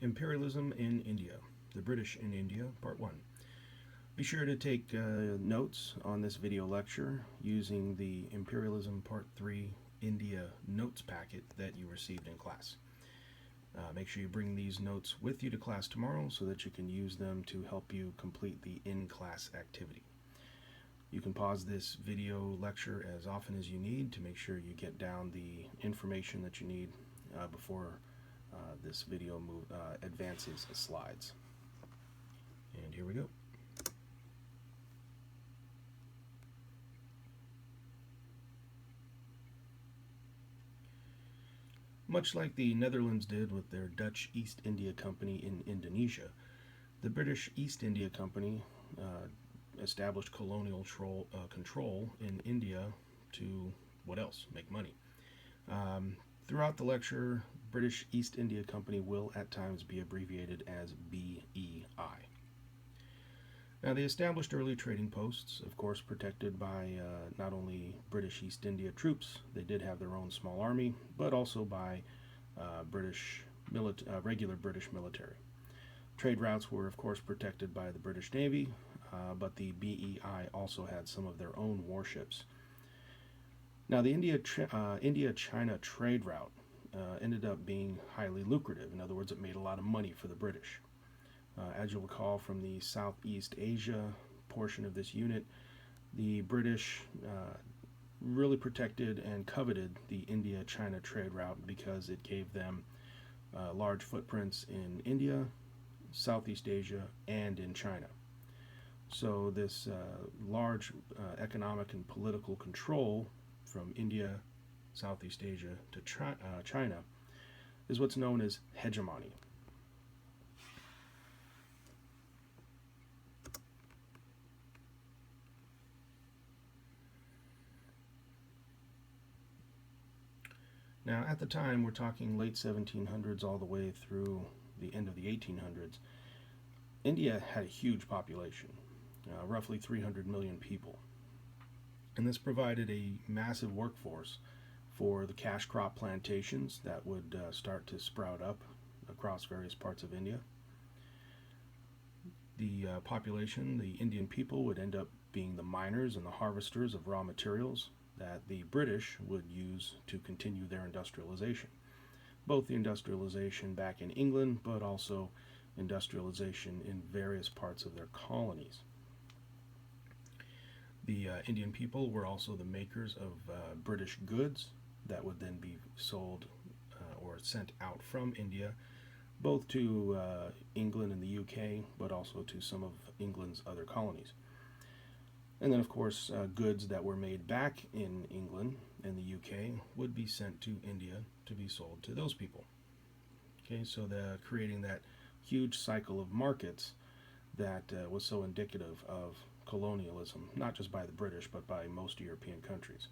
Imperialism in India, the British in India, Part 1. Be sure to take notes on this video lecture using the Imperialism Part 3 India notes packet that you received in class. Make sure you bring these notes with you to class tomorrow so that you can use them to help you complete the in-class activity. You can pause this video lecture as often as you need to make sure you get down the information that you need before this video advances the slides. And here we go. Much like the Netherlands did with their Dutch East India Company in Indonesia, the British East India Company established colonial control in India to, what else? Make money. Throughout the lecture, British East India Company will at times be abbreviated as BEI. Now, they established early trading posts, of course protected by not only British East India troops, they did have their own small army, but also by regular British military. Trade routes were of course protected by the British Navy, but the BEI also had some of their own warships. Now, the India-China trade route ended up being highly lucrative. In other words, it made a lot of money for the British. As you'll recall from the Southeast Asia portion of this unit, the British really protected and coveted the India-China trade route because it gave them large footprints in India, Southeast Asia, and in China. So this large economic and political control from India, Southeast Asia to China is what's known as hegemony. Now, at the time, we're talking late 1700s all the way through the end of the 1800s, India had a huge population, roughly 300 million people. And this provided a massive workforce for the cash crop plantations that would start to sprout up across various parts of India. The population, the Indian people, would end up being the miners and the harvesters of raw materials that the British would use to continue their industrialization. Both the industrialization back in England, but also industrialization in various parts of their colonies. The Indian people were also the makers of British goods that would then be sold or sent out from India, both to England and the UK, but also to some of England's other colonies. And then, of course, goods that were made back in England and the UK would be sent to India to be sold to those people. Okay, so creating that huge cycle of markets that was so indicative of colonialism, not just by the British, but by most European countries.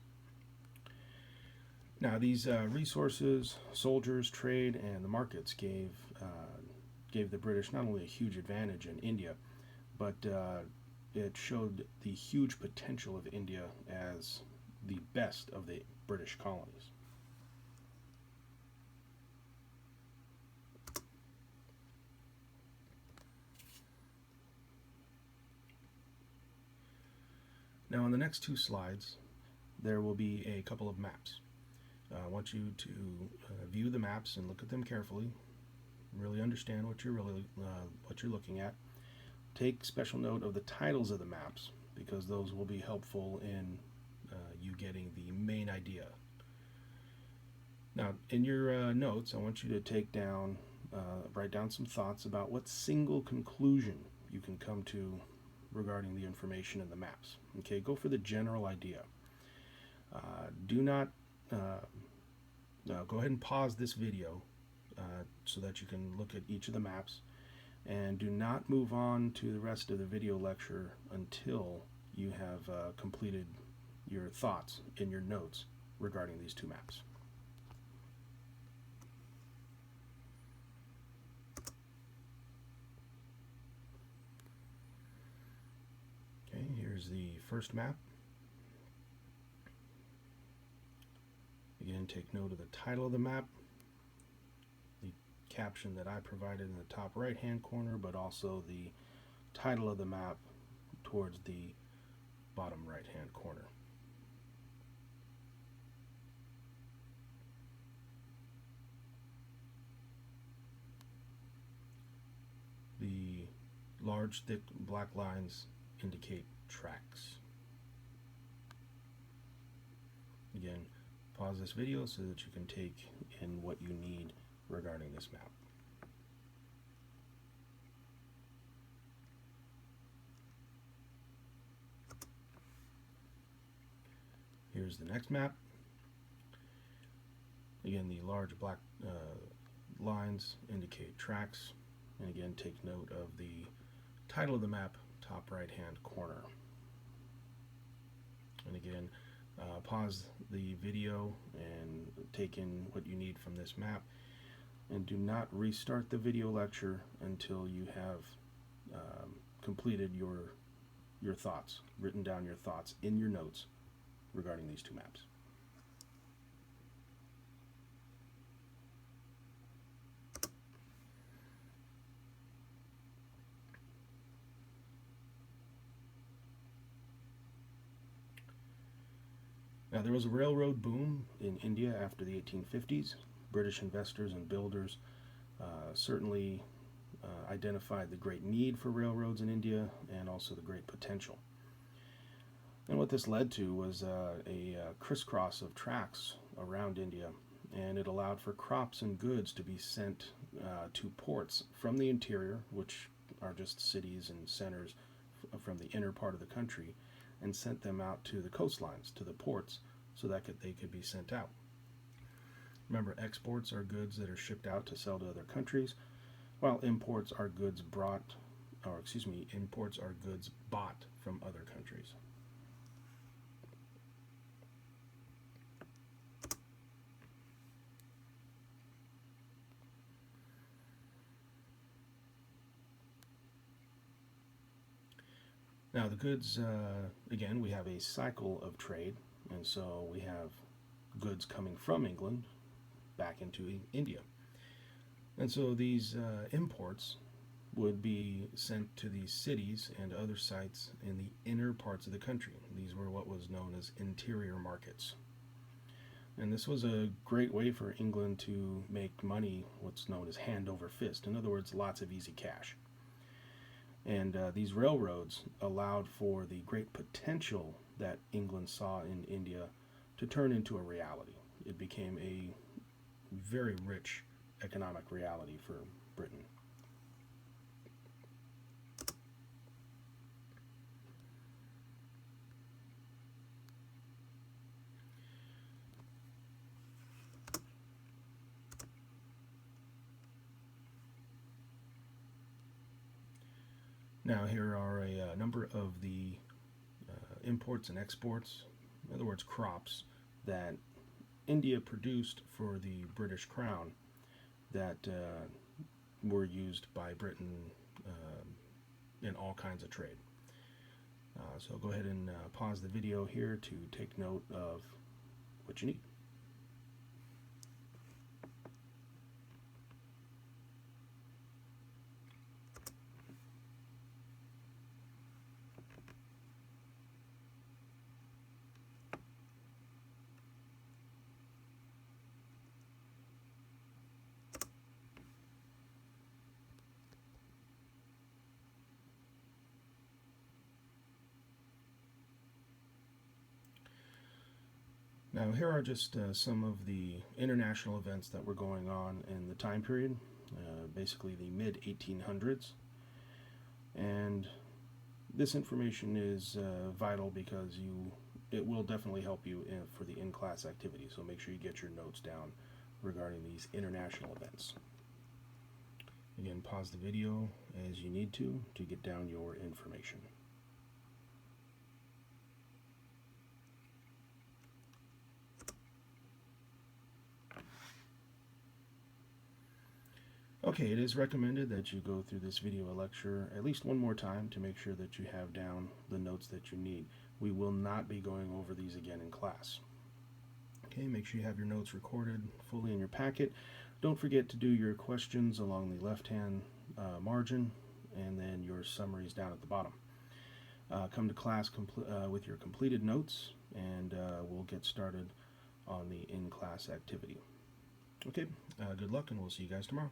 Now, these resources, soldiers, trade, and the markets gave the British not only a huge advantage in India, but it showed the huge potential of India as the best of the British colonies. Now, on the next two slides, there will be a couple of maps. I want you to view the maps and look at them carefully. Really understand what you're looking at. Take special note of the titles of the maps because those will be helpful in you getting the main idea. Now, in your notes, I want you to write down some thoughts about what single conclusion you can come to regarding the information in the maps. Okay, go for the general idea. Do not go ahead and pause this video so that you can look at each of the maps, and do not move on to the rest of the video lecture until you have completed your thoughts in your notes regarding these two maps. Okay, here's the first map. Again, take note of the title of the map, the caption that I provided in the top right hand corner, but also the title of the map towards the bottom right hand corner. The large thick black lines indicate tracks. Again, pause this video so that you can take in what you need regarding this map. Here's the next map. Again, the large black lines indicate tracks. And again, take note of the title of the map, top right hand corner. And again, pause the video and take in what you need from this map, and do not restart the video lecture until you have completed your thoughts, written down your thoughts in your notes regarding these two maps. Now, there was a railroad boom in India after the 1850s. British investors and builders certainly identified the great need for railroads in India and also the great potential. And what this led to was a crisscross of tracks around India, and it allowed for crops and goods to be sent to ports from the interior, which are just cities and centers from the inner part of the country, and sent them out to the coastlines, to the ports, so that they could be sent out. Remember, exports are goods that are shipped out to sell to other countries, while imports are goods bought from other countries. Now, the goods, again, we have a cycle of trade, and so we have goods coming from England back into India. And so these imports would be sent to these cities and other sites in the inner parts of the country. These were what was known as interior markets. And this was a great way for England to make money, what's known as hand over fist. In other words, lots of easy cash. And these railroads allowed for the great potential that England saw in India to turn into a reality. It became a very rich economic reality for Britain. Now, here are a number of the imports and exports, in other words, crops, that India produced for the British Crown that were used by Britain in all kinds of trade. So go ahead and pause the video here to take note of what you need. Now, here are just some of the international events that were going on in the time period, basically the mid-1800s. And this information is vital because it will definitely help you for the in-class activity. So make sure you get your notes down regarding these international events. Again, pause the video as you need to get down your information. Okay, it is recommended that you go through this video lecture at least one more time to make sure that you have down the notes that you need. We will not be going over these again in class. Okay, make sure you have your notes recorded fully in your packet. Don't forget to do your questions along the left-hand margin, and then your summaries down at the bottom. Come to class with your completed notes, and we'll get started on the in-class activity. Okay, good luck, and we'll see you guys tomorrow.